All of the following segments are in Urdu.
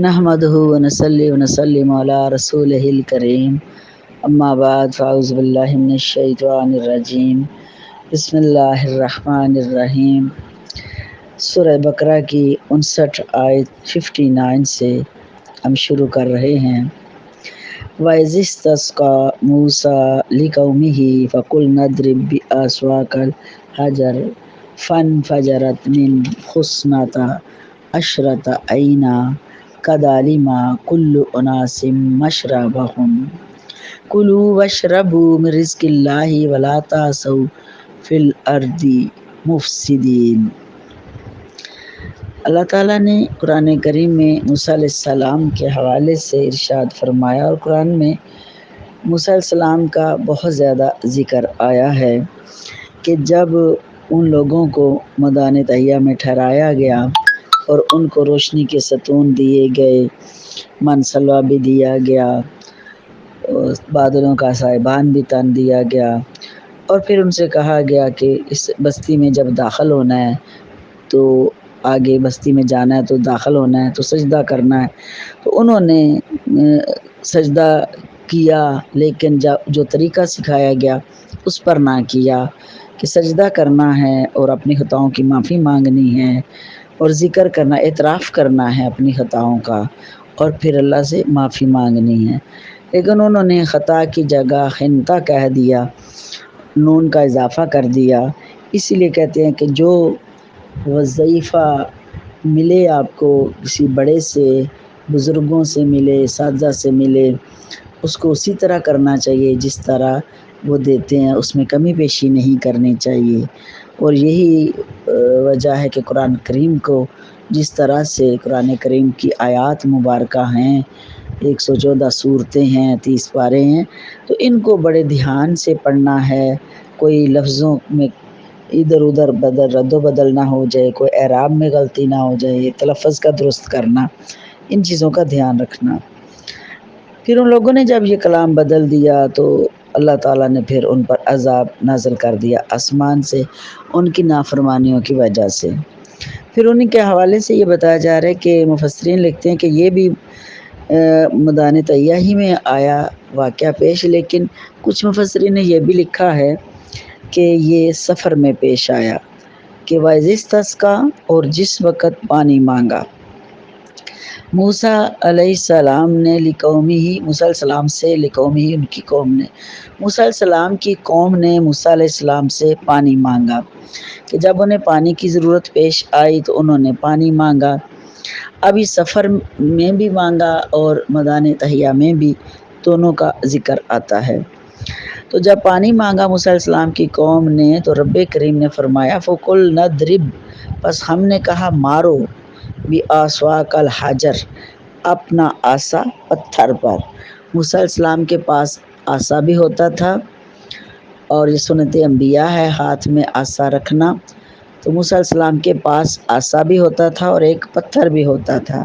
نحمده ونصلي ونسلم علی رسولہ الکریم اما بعد فاعوذ باللہ من الشیطان الرجیم بسم اللہ الرحمن الرحیم۔ سورہ بقرہ کی 59 آیت 59 سے ہم شروع کر رہے ہیں۔ وَإِذِ اسْتَسْقَىٰ مُوسَىٰ لِقَوْمِهِ فَقُلْنَا اضْرِب بِّعَصَاكَ الْحَجَرَ فَانفَجَرَتْ مِنْهُ اثْنَتَا عَشْرَةَ عَيْنًا قَدْ عَلِمَ كُلُّ أُنَاسٍ مَّشْرَبَهُمْ كُلُوا وَاشْرَبُوا مِن رِّزْقِ اللَّهِ وَلَا تَعْثَوْا فِي الْأَرْضِ مُفْسِدِينَ۔ اللہ تعالیٰ نے قرآن کریم میں موسیٰ علیہ السلام کے حوالے سے ارشاد فرمایا، اور قرآن میں موسیٰ علیہ السلام کا بہت زیادہ ذکر آیا ہے کہ جب ان لوگوں کو میدان تہیہ میں ٹھہرایا گیا اور ان کو روشنی کے ستون دیے گئے، منصلوہ بھی دیا گیا، بادلوں کا سائبان بھی تن دیا گیا، اور پھر ان سے کہا گیا کہ اس بستی میں جب داخل ہونا ہے تو آگے بستی میں جانا ہے تو داخل ہونا ہے تو سجدہ کرنا ہے، تو انہوں نے سجدہ کیا، لیکن جو طریقہ سکھایا گیا اس پر نہ کیا کہ سجدہ کرنا ہے اور اپنی خطاؤں کی معافی مانگنی ہے اور ذکر کرنا، اعتراف کرنا ہے اپنی خطاؤں کا، اور پھر اللہ سے معافی مانگنی ہے۔ لیکن انہوں نے خطا کی جگہ خنتا کہہ دیا، نون کا اضافہ کر دیا۔ اسی لیے کہتے ہیں کہ جو وظیفہ ملے آپ کو کسی بڑے سے، بزرگوں سے ملے، اساتذہ سے ملے، اس کو اسی طرح کرنا چاہیے جس طرح وہ دیتے ہیں، اس میں کمی بیشی نہیں کرنی چاہیے۔ اور یہی وجہ ہے کہ قرآن کریم کو جس طرح سے قرآن کریم کی آیات مبارکہ ہیں، 114 سورتیں ہیں، 30 پارے ہیں، تو ان کو بڑے دھیان سے پڑھنا ہے، کوئی لفظوں میں ادھر ادھر رد و بدل نہ ہو جائے، کوئی اعراب میں غلطی نہ ہو جائے، تلفظ کا درست کرنا، ان چیزوں کا دھیان رکھنا۔ پھر ان لوگوں نے جب یہ کلام بدل دیا تو اللہ تعالیٰ نے پھر ان پر عذاب نازل کر دیا آسمان سے، ان کی نافرمانیوں کی وجہ سے۔ پھر انہی کے حوالے سے یہ بتایا جا رہا ہے کہ مفسرین لکھتے ہیں کہ یہ بھی میدان تہیہ ہی میں آیا واقعہ پیش، لیکن کچھ مفسرین نے یہ بھی لکھا ہے کہ یہ سفر میں پیش آیا کہ وَإِذِ اسْتَسْقَىٰ، اور جس وقت پانی مانگا موسیٰ علیہ السلام نے لقومہ، موسیٰ علیہ السلام سے، لقومہ ان کی قوم نے، موسیٰ علیہ السلام کی قوم نے موسیٰ علیہ السلام سے پانی مانگا کہ جب انہیں پانی کی ضرورت پیش آئی تو انہوں نے پانی مانگا۔ اب اس سفر میں بھی مانگا اور میدان تہیہ میں بھی، دونوں کا ذکر آتا ہے۔ تو جب پانی مانگا موسیٰ علیہ السلام کی قوم نے تو رب کریم نے فرمایا فَقُلْنَا اضْرِب، پس ہم نے کہا مارو، بِعَصَاكَ الْحَجَرَ، اپنا عصا پتھر پر۔ موسیٰ علیہ السلام کے پاس عصا بھی ہوتا تھا، اور یہ سنت انبیاء ہے ہاتھ میں عصا رکھنا، تو موسیٰ علیہ السلام کے پاس عصا بھی ہوتا تھا اور ایک پتھر بھی ہوتا تھا۔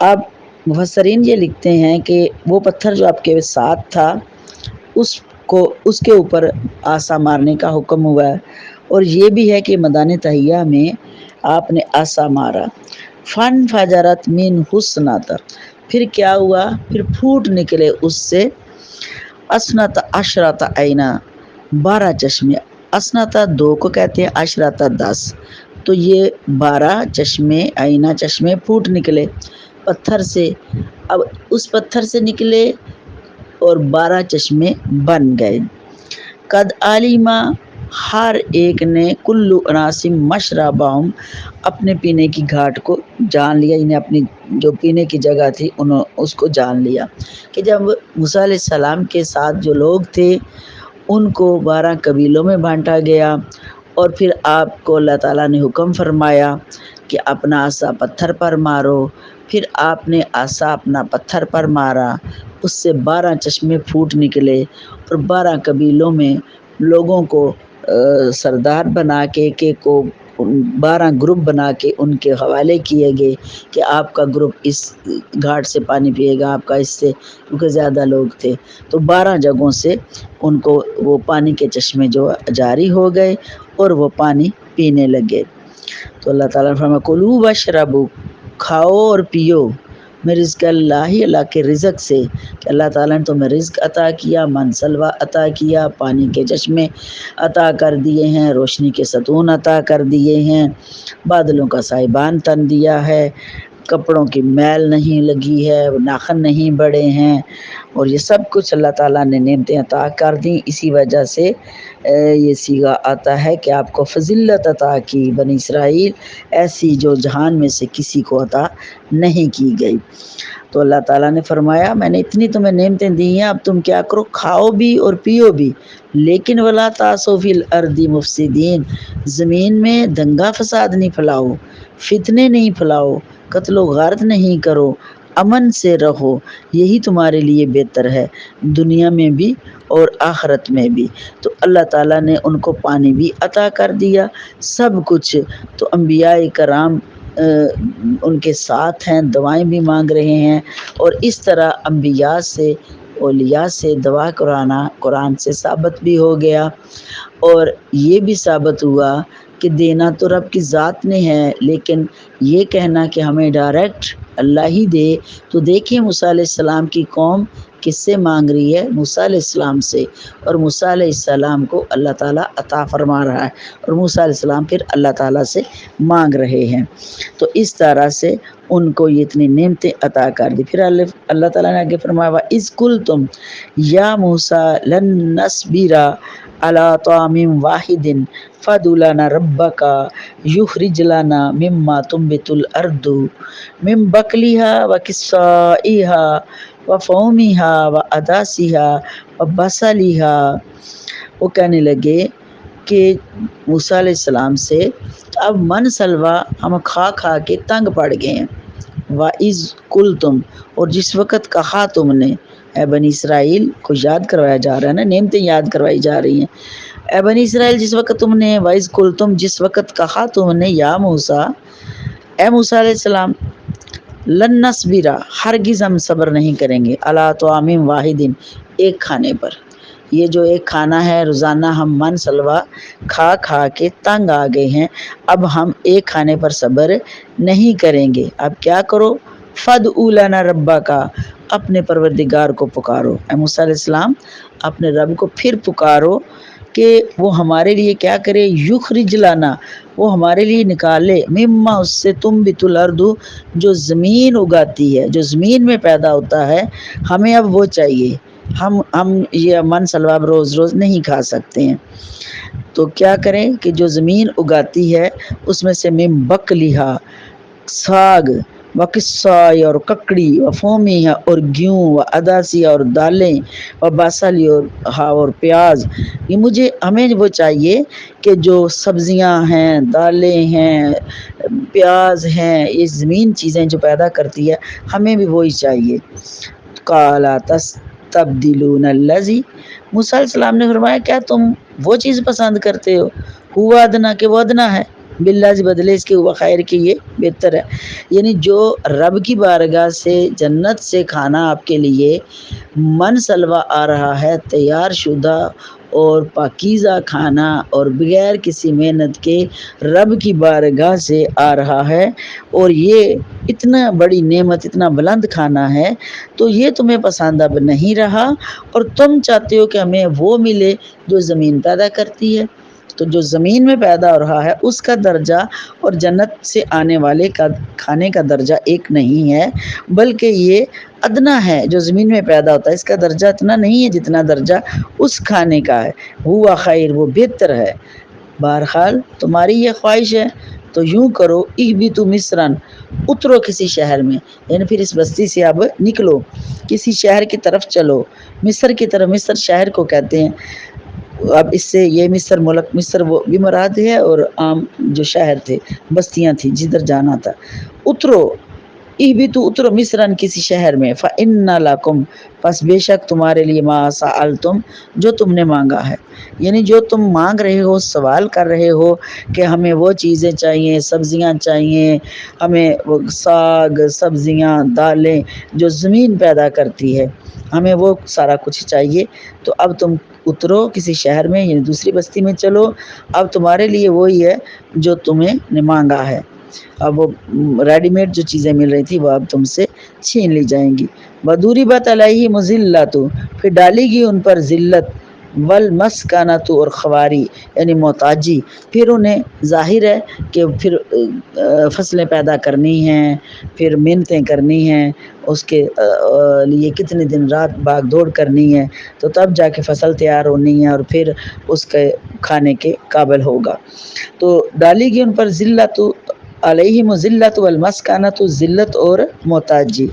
اب مفسرین یہ لکھتے ہیں کہ وہ پتھر جو آپ کے ساتھ تھا اس کے اوپر عصا مارنے کا حکم ہوا ہے، اور یہ بھی ہے کہ میدان تہیہ میں آپ نے عصا مارا۔ فَانْفَجَرَتْ مِنْهُ اثْنَتَا، پھر کیا ہوا، پھر پھوٹ نکلے اس سے اثنتا عشرۃ عینا، 12 چشمے۔ اثنتا 2 کو کہتے ہیں، عشرۃ 10، تو یہ 12 چشمے، عینا چشمے پھوٹ نکلے پتھر سے۔ اب اس پتھر سے نکلے اور 12 چشمے بن گئے۔ قد علم، ہر ایک نے، کل اناس مشربہم، اپنے پینے کی گھاٹ کو جان لیا، انہیں اپنی جو پینے کی جگہ تھی انہوں اس کو جان لیا کہ جب موسیٰ علیہ السلام کے ساتھ جو لوگ تھے ان کو 12 قبیلوں میں بانٹا گیا، اور پھر آپ کو اللہ تعالیٰ نے حکم فرمایا کہ اپنا عصا پتھر پر مارو، پھر آپ نے عصا اپنا پتھر پر مارا، اس سے 12 چشمے پھوٹ نکلے، اور 12 قبیلوں میں لوگوں کو سردار بنا کے کہ کو 12 گروپ بنا کے ان کے حوالے کیے گئے کہ آپ کا گروپ اس گھاٹ سے پانی پیے گا، آپ کا اس سے، کیونکہ زیادہ لوگ تھے، تو 12 جگہوں سے ان کو وہ پانی کے چشمے جو جاری ہو گئے اور وہ پانی پینے لگے۔ تو اللہ تعالیٰ نے فرمایا کلوا واشربوا، کھاؤ اور پیو، میں رزق اللہ ہی، اللہ کے رزق سے، کہ اللہ تعالیٰ نے تمہیں رزق عطا کیا، من سلوا عطا کیا، پانی کے چشمے عطا کر دیے ہیں، روشنی کے ستون عطا کر دیے ہیں، بادلوں کا سائبان تن دیا ہے، کپڑوں کی میل نہیں لگی ہے، ناخن نہیں بڑے ہیں، اور یہ سب کچھ اللہ تعالیٰ نے نعمتیں عطا کر دیں۔ اسی وجہ سے یہ صیغہ آتا ہے کہ آپ کو فضیلت عطا کی بنی اسرائیل، ایسی جو جہان میں سے کسی کو عطا نہیں کی گئی۔ تو اللہ تعالیٰ نے فرمایا میں نے اتنی تمہیں نعمتیں دی ہیں، اب تم کیا کرو، کھاؤ بھی اور پیو بھی، لیکن ولا تعثوا فی الارض مفسدین، زمین میں دنگا فساد نہیں پھیلاؤ، فتنے نہیں پھیلاؤ، قتل و غارت نہیں کرو، امن سے رہو، یہی تمہارے لیے بہتر ہے، دنیا میں بھی اور آخرت میں بھی۔ تو اللہ تعالیٰ نے ان کو پانی بھی عطا کر دیا، سب کچھ۔ تو انبیاء کرام ان کے ساتھ ہیں، دعائیں بھی مانگ رہے ہیں، اور اس طرح انبیاء سے، اولیاء سے دعا کرانا قرآن سے ثابت بھی ہو گیا، اور یہ بھی ثابت ہوا کہ دینا تو رب کی ذات نے ہے، لیکن یہ کہنا کہ ہمیں ڈائریکٹ اللہ ہی دے۔ تو دیکھیں موسیٰ علیہ السلام کی قوم کس سے مانگ رہی ہے؟ موسیٰ علیہ السلام سے، اور موسیٰ علیہ السلام کو اللہ تعالیٰ عطا فرما رہا ہے، اور موسیٰ علیہ السلام پھر اللہ تعالیٰ سے مانگ رہے ہیں۔ تو اس طرح سے ان کو یہ اتنی نعمتیں عطا کر دی۔ پھر اللہ تعالیٰ نے آگے فرمایا وَإِذْ قُلْتُمْ يَا مُوسَىٰ لَن نَّصْبِرَ عَلَىٰ طَعَامٍ وَاحِدٍ فَادْعُ لَنَا رَبَّكَ يُخْرِجْ لَنَا مِمَّا تُنبِتُ الْأَرْضُ مِن بَقْلِهَا وَقِثَّائِهَا وَفُومِهَا وَعَدَسِهَا وَبَصَلِهَا۔ وہ کہنے لگے کہ موسیٰ علیہ السلام سے اب من سلوا ہم کھا کھا کے تنگ پڑ گئے ہیں۔ وَإِذْ قُلْتُمْ، اور جس وقت کہا تم نے، اے بنی اسرائیل کو یاد کروایا جا رہا ہے نا، نعمتیں یاد کروائی جا رہی ہیں۔ اے بنی اسرائیل جس وقت تم نے، وَإِذْ قُلْتُمْ جس وقت کہا تم نے، یا موسیٰ، اے موسیٰ علیہ السلام، لن نصبر ہرگز ہم صبر نہیں کریں گے، علی طعام واحد ایک کھانے پر۔ یہ جو ایک کھانا ہے روزانہ ہم من سلوا کھا کھا کے تنگ آ گئے ہیں، اب ہم ایک کھانے پر صبر نہیں کریں گے۔ اب کیا کرو، فَادْعُ لَنَا رَبَّكَ، اپنے پروردگار کو پکارو۔ اے موسیٰ علیہ السلام اپنے رب کو پھر پکارو کہ وہ ہمارے لیے کیا کرے، یخرج لنا، وہ ہمارے لیے نکالے، مما اس سے تنبت الارض جو زمین اگاتی ہے، جو زمین میں پیدا ہوتا ہے، ہمیں اب وہ چاہیے، ہم یہ من سلوا روز روز نہیں کھا سکتے ہیں۔ تو کیا کریں کہ جو زمین اگاتی ہے اس میں سے من بقلھا، ساگ، وقصائی اور ککڑی، وفومی اور گیہوں، وعدسی اور دالیں، وبصل اور پیاز، یہ ہمیں وہ چاہیے کہ جو سبزیاں ہیں، دالیں ہیں، پیاز ہیں، یہ زمین چیزیں جو پیدا کرتی ہے ہمیں بھی وہی چاہیے۔ قال تستبدلون الذی، موسیٰ علیہ السلام نے فرمایا کیا تم وہ چیز پسند کرتے ہو، ہوا ادنا کہ وہ ادنا ہے، باللہ بدلے اس کے ہوا خیر کی یہ بہتر ہے۔ یعنی جو رب کی بارگاہ سے جنت سے کھانا آپ کے لیے من سلوا آ رہا ہے، تیار شدہ اور پاکیزہ کھانا، اور بغیر کسی محنت کے رب کی بارگاہ سے آ رہا ہے، اور یہ اتنا بڑی نعمت، اتنا بلند کھانا ہے، تو یہ تمہیں پسند اب نہیں رہا، اور تم چاہتے ہو کہ ہمیں وہ ملے جو زمین پیدا کرتی ہے۔ تو جو زمین میں پیدا ہو رہا ہے اس کا درجہ اور جنت سے آنے والے کا کھانے کا درجہ ایک نہیں ہے، بلکہ یہ ادنا ہے جو زمین میں پیدا ہوتا ہے، اس کا درجہ اتنا نہیں ہے جتنا درجہ اس کھانے کا ہے، ہوا خیر، وہ بہتر ہے۔ بہرحال تمہاری یہ خواہش ہے تو یوں کرو، اہبطوا مصرا، اترو کسی شہر میں، یعنی پھر اس بستی سے اب نکلو، کسی شہر کی طرف چلو، مصر کی طرف، مصر شہر کو کہتے ہیں، اب اس سے یہ مصر ملک، مصر وہ بھی مراد ہے، اور عام جو شہر تھے، بستیاں تھیں جدھر جانا تھا۔ اترو، اہبطوا اترو مصرن کسی شہر میں، فإن لکم، پس بے شک تمہارے لیے، ما سألتم جو تم نے مانگا ہے، یعنی جو تم مانگ رہے ہو، سوال کر رہے ہو کہ ہمیں وہ چیزیں چاہیے، سبزیاں چاہیے، ہمیں وہ ساگ، سبزیاں، دالیں جو زمین پیدا کرتی ہے، ہمیں وہ سارا کچھ چاہیے، تو اب تم اترو کسی شہر میں، یعنی دوسری بستی میں چلو، اب تمہارے لیے وہی ہے جو تمہیں نے مانگا ہے، اب وہ ریڈی میڈ جو چیزیں مل رہی تھی وہ اب تم سے چھین لی جائیں گی۔ وَضُرِبَتْ عَلَيْهِمُ الذِّلَّةُ پھر ڈالی گی ان پر ذلت، والمسکنۃ اور خواری یعنی محتاجی۔ پھر انہیں ظاہر ہے کہ پھر فصلیں پیدا کرنی ہیں، پھر محنتیں کرنی ہیں، اس کے لیے کتنے دن رات بھاگ دوڑ کرنی ہے، تو تب جا کے فصل تیار ہونی ہے اور پھر اس کے کھانے کے قابل ہوگا۔ تو ڈالی گی ان پر ذلت علیہم ذلت والمسکنۃ، ذلت اور محتاجی۔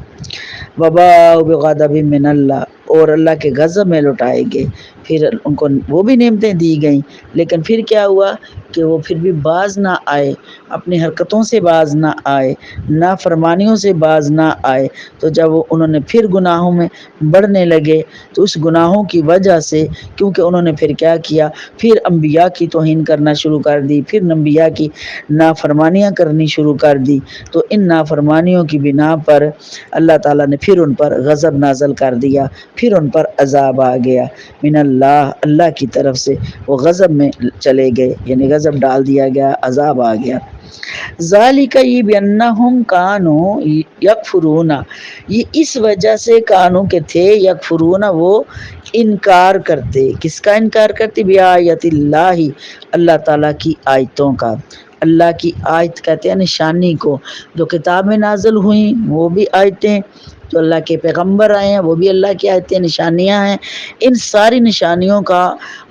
وباء بغضب من اللہ اور اللہ کے غضب میں لٹائے گئے۔ پھر ان کو وہ بھی نعمتیں دی گئیں، لیکن پھر کیا ہوا کہ وہ پھر بھی باز نہ آئے، اپنی حرکتوں سے باز نہ آئے، نافرمانیوں سے باز نہ آئے۔ تو جب انہوں نے پھر گناہوں میں بڑھنے لگے تو اس گناہوں کی وجہ سے، کیونکہ انہوں نے پھر کیا کیا، پھر انبیاء کی توہین کرنا شروع کر دی، پھر انبیاء کی نافرمانیاں کرنی شروع کر دی، تو ان نافرمانیوں کی بنا پر اللہ تعالیٰ نے پھر ان پر غضب نازل کر دیا، پھر ان پر عذاب آ گیا من اللہ، اللہ کی طرف سے وہ غضب میں چلے گئے، یعنی غضب ڈال دیا گیا، عذاب آ گیا۔ ذالک یہ بانہم کانوا یکفرون، یہ اس وجہ سے کانوا کے تھے، یکفرون وہ انکار کرتے، کس کا انکار کرتے، بآیت اللہ، اللہ تعالیٰ کی آیتوں کا۔ اللہ کی آیت کہتے ہیں نشانی کو، جو کتاب میں نازل ہوئیں وہ بھی آیتیں، جو اللہ کے پیغمبر آئے ہیں وہ بھی اللہ کی آیتیں نشانیاں ہیں۔ ان ساری نشانیوں کا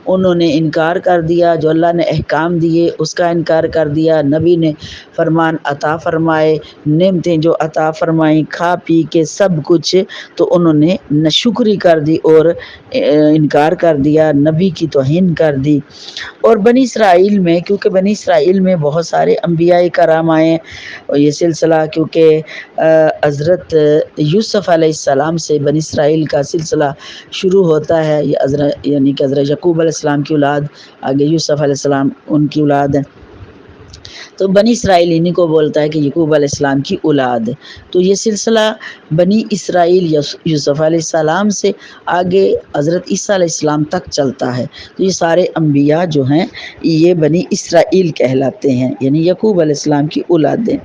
انہوں نے انکار کر دیا، جو اللہ نے احکام دیے اس کا انکار کر دیا، نبی نے فرمان عطا فرمائے، نعمتیں جو عطا فرمائیں کھا پی کے سب کچھ، تو انہوں نے ناشکری کر دی اور انکار کر دیا، نبی کی توہین کر دی۔ اور بنی اسرائیل میں، کیونکہ بنی اسرائیل میں بہت سارے انبیاء کرام آئے ہیں، اور یہ سلسلہ کیونکہ حضرت یوسف علیہ السلام سے بنی اسرائیل کا سلسلہ شروع ہوتا ہے، یہ یعنی کہ حضرت یعقوب علیہ السلام کی اولاد، آگے یوسف علیہ السلام ان کی اولاد ہے، تو بنی اسرائیل انہی کو بولتا ہے کہ یعقوب علیہ السلام کی اولاد۔ تو یہ سلسلہ بنی اسرائیل یوسف علیہ السلام سے آگے حضرت عیسیٰ علیہ السلام تک چلتا ہے، تو یہ سارے انبیاء جو ہیں یہ بنی اسرائیل کہلاتے ہیں، یعنی یعقوب علیہ السلام کی اولادیں۔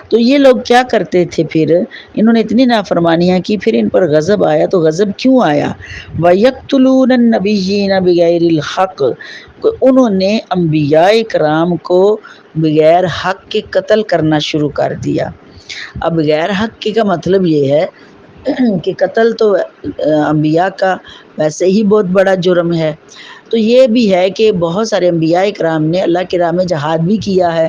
تو یہ لوگ کیا کرتے تھے، پھر انہوں نے اتنی نافرمانیاں کی، پھر ان پر غضب آیا، تو غضب کیوں آیا، وَيَقْتُلُونَ النَّبِيِّينَ بِغَيْرِ الْحَقِّ، انہوں نے انبیاء کرام کو بغیر حق کے قتل کرنا شروع کر دیا۔ اب بغیر حق کے کا مطلب یہ ہے کہ قتل تو انبیاء کا ویسے ہی بہت بڑا جرم ہے، تو یہ بھی ہے کہ بہت سارے انبیاء کرام نے اللہ کی راہ میں جہاد بھی کیا ہے،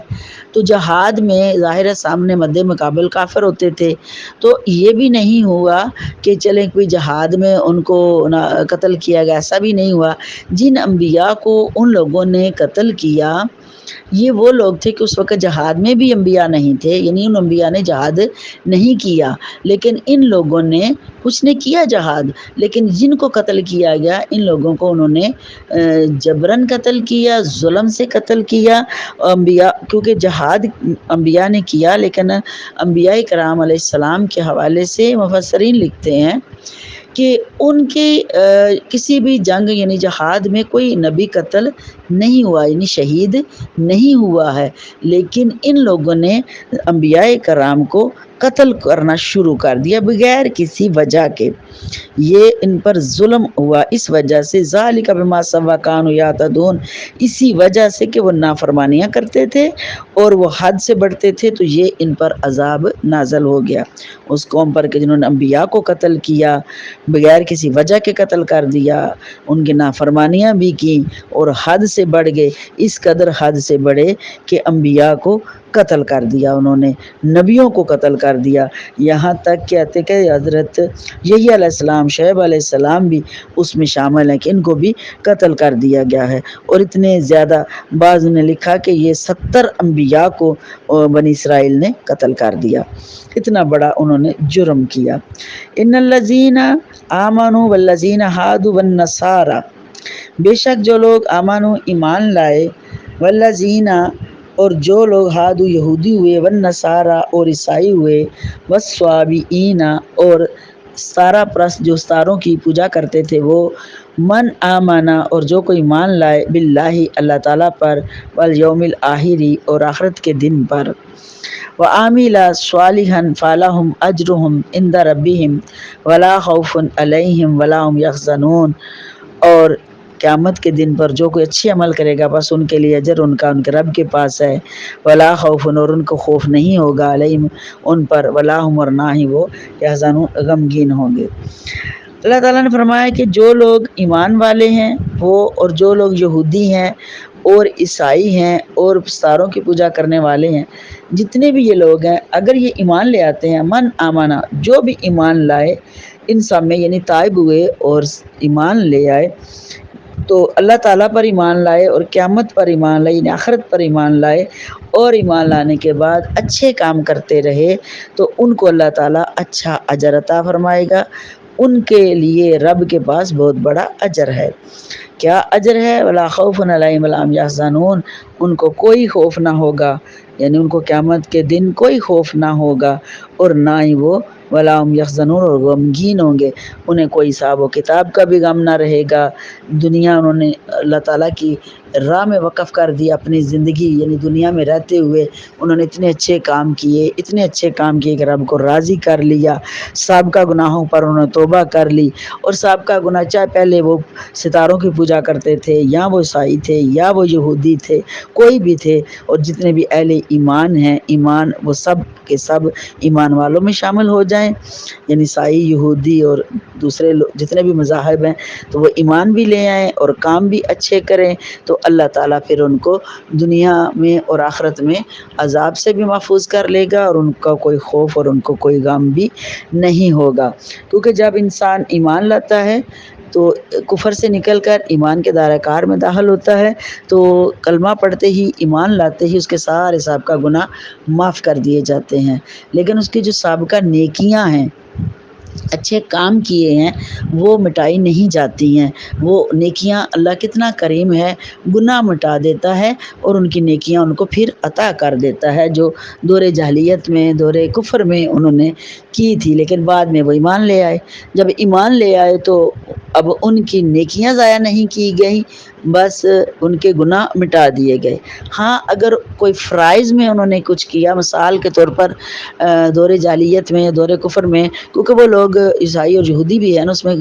تو جہاد میں ظاہر سامنے مد مقابل کافر ہوتے تھے، تو یہ بھی نہیں ہوا کہ چلیں کوئی جہاد میں ان کو قتل کیا گیا، ایسا بھی نہیں ہوا۔ جن انبیاء کو ان لوگوں نے قتل کیا یہ وہ لوگ تھے کہ اس وقت جہاد میں بھی انبیاء نہیں تھے، یعنی ان انبیاء نے جہاد نہیں کیا، لیکن ان لوگوں نے کچھ نے کیا جہاد، لیکن جن کو قتل کیا گیا ان لوگوں کو انہوں نے جبراً قتل کیا، ظلم سے قتل کیا۔ انبیاء کیونکہ جہاد انبیاء نے کیا، لیکن انبیاء کرام علیہ السلام کے حوالے سے مفسرین لکھتے ہیں کہ ان کے کسی بھی جنگ یعنی جہاد میں کوئی نبی قتل نہیں ہوا، یعنی شہید نہیں ہوا ہے، لیکن ان لوگوں نے انبیاء کرام کو قتل کرنا شروع کر دیا بغیر کسی وجہ کے، یہ ان پر ظلم ہوا اس وجہ سے، ذالک بما عصوا کانوا یعتدون، اسی وجہ سے کہ وہ نافرمانیاں کرتے تھے اور وہ حد سے بڑھتے تھے، تو یہ ان پر عذاب نازل ہو گیا اس قوم پر کہ جنہوں نے انبیاء کو قتل کیا، بغیر کسی وجہ کے قتل کر دیا، ان کی نافرمانیاں بھی کی اور حد سے بڑھ گئے، اس قدر حد سے بڑھے کہ انبیاء کو قتل کر دیا، انہوں نے نبیوں کو قتل کر دیا، یہاں تک کہتے کہ حضرت یحییٰ علیہ السلام، شعیب علیہ السلام بھی اس میں شامل ہیں کہ ان کو بھی قتل کر دیا گیا ہے، اور اتنے زیادہ، بعض نے لکھا کہ یہ 70 انبیاء کو بنی اسرائیل نے قتل کر دیا، اتنا بڑا انہوں نے جرم کیا۔ ان الذین آمنوا والذین ہادوا والنصارى، بے شک جو لوگ آمنوا ایمان لائے، والذین اور جو لوگ ہادو یہودی ہوئے، والنصارى اور عیسائی ہوئے، والصابئین اور ستارہ پرست جو ستاروں کی پوجا کرتے تھے وہ، من آمنا اور جو کوئی ایمان لائے، باللہ اللہ تعالیٰ پر، والیوم الآخر اور آخرت کے دن پر، وعامل صالحا فلہم اجرہم عند ربہم ولا خوف علیہم ولا هم یحزنون، اور قیامت کے دن پر جو کوئی اچھے عمل کرے گا بس ان کے لیے اجر ان کا ان کے رب کے پاس ہے، ولا خوف، اور ان کو خوف نہیں ہوگا، علیہم ان پر، ولا هم، اور نہ ہی وہ یحزنون غمگین ہوں گے۔ اللہ تعالیٰ نے فرمایا کہ جو لوگ ایمان والے ہیں وہ، اور جو لوگ یہودی ہیں اور عیسائی ہیں اور ستاروں کی پوجا کرنے والے ہیں، جتنے بھی یہ لوگ ہیں، اگر یہ ایمان لے آتے ہیں، من آمانا، جو بھی ایمان لائے ان سب میں، یعنی تائب ہوئے اور ایمان لے آئے، تو اللہ تعالیٰ پر ایمان لائے اور قیامت پر ایمان لائے، یعنی آخرت پر ایمان لائے، اور ایمان لانے کے بعد اچھے کام کرتے رہے، تو ان کو اللہ تعالیٰ اچھا اجر عطا فرمائے گا، ان کے لیے رب کے پاس بہت بڑا اجر ہے۔ کیا اجر ہے؟ ولا خوف علیہم ولا هم یحزنون، ان کو کوئی خوف نہ ہوگا، یعنی ان کو قیامت کے دن کوئی خوف نہ ہوگا، اور نہ ہی وہ ولا هم یحزنون، اور غمگین ہوں گے، انہیں کوئی حساب و کتاب کا بھی غم نہ رہے گا۔ دنیا انہوں نے اللہ تعالیٰ کی راہ میں وقف کر دی اپنی زندگی، یعنی دنیا میں رہتے ہوئے انہوں نے اتنے اچھے کام کیے، اتنے اچھے کام کیے کہ رب کو راضی کر لیا، سابقہ گناہوں پر انہوں نے توبہ کر لی، اور سابقہ گناہ چاہے پہلے وہ ستاروں کی پوجا کرتے تھے، یا وہ عیسائی تھے، یا وہ یہودی تھے، کوئی بھی تھے، اور جتنے بھی اہل ایمان ہیں، ایمان وہ سب کے سب ایمان والوں میں شامل ہو جائیں، یعنی عیسائی، یہودی اور دوسرے جتنے بھی مذاہب ہیں، تو وہ ایمان بھی لے آئیں اور کام بھی اچھے کریں، تو اللہ تعالیٰ پھر ان کو دنیا میں اور آخرت میں عذاب سے بھی محفوظ کر لے گا، اور ان کا کوئی خوف اور ان کو کوئی غم بھی نہیں ہوگا، کیونکہ جب انسان ایمان لاتا ہے تو کفر سے نکل کر ایمان کے دائرہ کار میں داخل ہوتا ہے، تو کلمہ پڑھتے ہی، ایمان لاتے ہی اس کے سارے سابقہ گناہ معاف کر دیے جاتے ہیں، لیکن اس کی جو سابقہ نیکیاں ہیں، اچھے کام کیے ہیں، وہ مٹائی نہیں جاتی ہیں، وہ نیکیاں، اللہ کتنا کریم ہے، گناہ مٹا دیتا ہے اور ان کی نیکیاں ان کو پھر عطا کر دیتا ہے، جو دور جاہلیت میں، دور کفر میں انہوں نے کی تھی، لیکن بعد میں وہ ایمان لے آئے، جب ایمان لے آئے تو اب ان کی نیکیاں ضائع نہیں کی گئیں، بس ان کے گناہ مٹا دیے گئے۔ ہاں اگر کوئی فرائض میں انہوں نے کچھ کیا، مثال کے طور پر دور جاہلیت میں، دور کفر میں، کیونکہ وہ لوگ عیسائی اور یہودی بھی ہیں نا، اس میں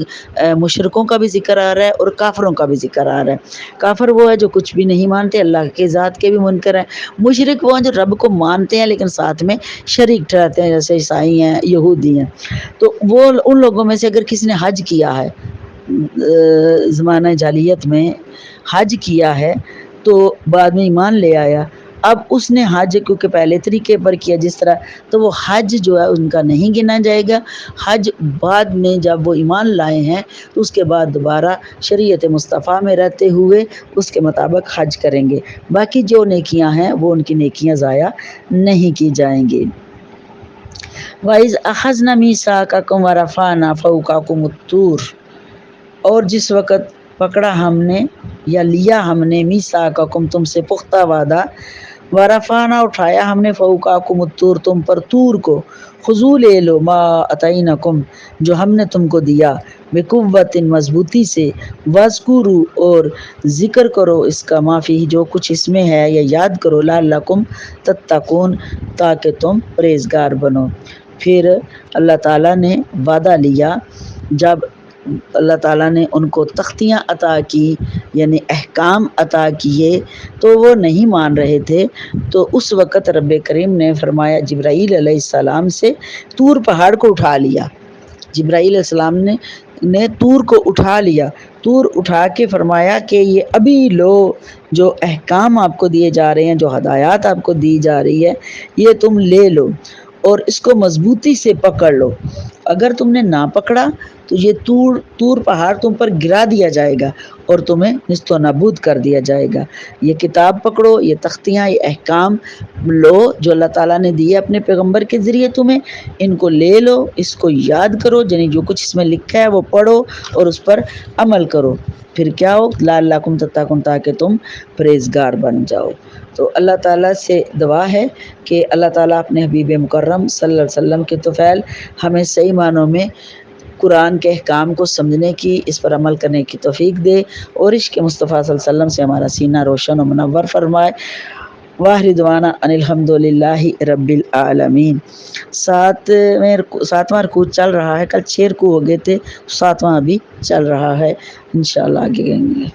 مشرکوں کا بھی ذکر آ رہا ہے اور کافروں کا بھی ذکر آ رہا ہے۔ کافر وہ ہے جو کچھ بھی نہیں مانتے، اللہ کے ذات کے بھی منکر ہیں، مشرک وہ ہیں جو رب کو مانتے ہیں لیکن ساتھ میں شریک ٹھہراتے ہیں، جیسے عیسائی ہیں، یہودی ہیں، تو وہ ان لوگوں میں سے اگر کسی نے حج کیا ہے، زمانہ جاہلیت میں حج کیا ہے، تو بعد میں ایمان لے آیا، اب اس نے حج کیونکہ پہلے طریقے پر کیا جس طرح، تو وہ حج جو ہے ان کا نہیں گنا جائے گا، حج بعد میں جب وہ ایمان لائے ہیں تو اس کے بعد دوبارہ شریعت مصطفیٰ میں رہتے ہوئے اس کے مطابق حج کریں گے، باقی جو نیکیاں ہیں وہ ان کی نیکیاں ضائع نہیں کی جائیں گی۔ وَإِذْ أَخَذْنَا مِيثَاقَكُمْ وَرَفَعْنَا فَوْقَكُمُ الطُّورَ، اور جس وقت پکڑا ہم نے یا لیا ہم نے، میثاقکم تم سے پختہ وعدہ، ورفعنا اٹھایا ہم نے، فوقکم الطور تم پر طور کو، خذوا لے لو، ما اتینکم جو ہم نے تم کو دیا، بقوت مضبوطی سے، واذکروا اور ذکر کرو اس کا، ما فیہ جو کچھ اس میں ہے، یا یاد کرو، لعلکم تتقون تاکہ تم پرہیزگار بنو۔ پھر اللہ تعالیٰ نے وعدہ لیا، جب اللہ تعالیٰ نے ان کو تختیاں عطا کی، یعنی احکام عطا کیے، تو وہ نہیں مان رہے تھے، تو اس وقت رب کریم نے فرمایا جبرائیل علیہ السلام سے، طور پہاڑ کو اٹھا لیا، جبرائیل علیہ السلام نے طور کو اٹھا لیا، طور اٹھا کے فرمایا کہ یہ ابھی لو، جو احکام آپ کو دیے جا رہے ہیں، جو ہدایات آپ کو دی جا رہی ہے، یہ تم لے لو اور اس کو مضبوطی سے پکڑ لو، اگر تم نے نہ پکڑا تو یہ طور پہاڑ تم پر گرا دیا جائے گا اور تمہیں نیست و نابود کر دیا جائے گا۔ یہ کتاب پکڑو، یہ تختیاں، یہ احکام لو جو اللہ تعالیٰ نے دیے اپنے پیغمبر کے ذریعے تمہیں، ان کو لے لو، اس کو یاد کرو، یعنی جو کچھ اس میں لکھا ہے وہ پڑھو اور اس پر عمل کرو، پھر کیا ہو، لعلکم تتقون تاکہ تم پرہیزگار بن جاؤ۔ تو اللہ تعالیٰ سے دعا ہے کہ اللہ تعالیٰ اپنے حبیب مکرم صلی اللہ علیہ وسلم کے طفیل ہمیں صحیح معنوں میں قرآن کے احکام کو سمجھنے کی، اس پر عمل کرنے کی توفیق دے، اور عشق مصطفیٰ صلی اللہ علیہ وسلم سے ہمارا سینہ روشن و منور فرمائے۔ واخر دعوانا ان الحمد للہ رب العالمین۔ ساتواں رکوع چل رہا ہے، کل 6 رکوع ہو گئے تھے، 7واں ابھی چل رہا ہے، انشاءاللہ آگے گئیں گے۔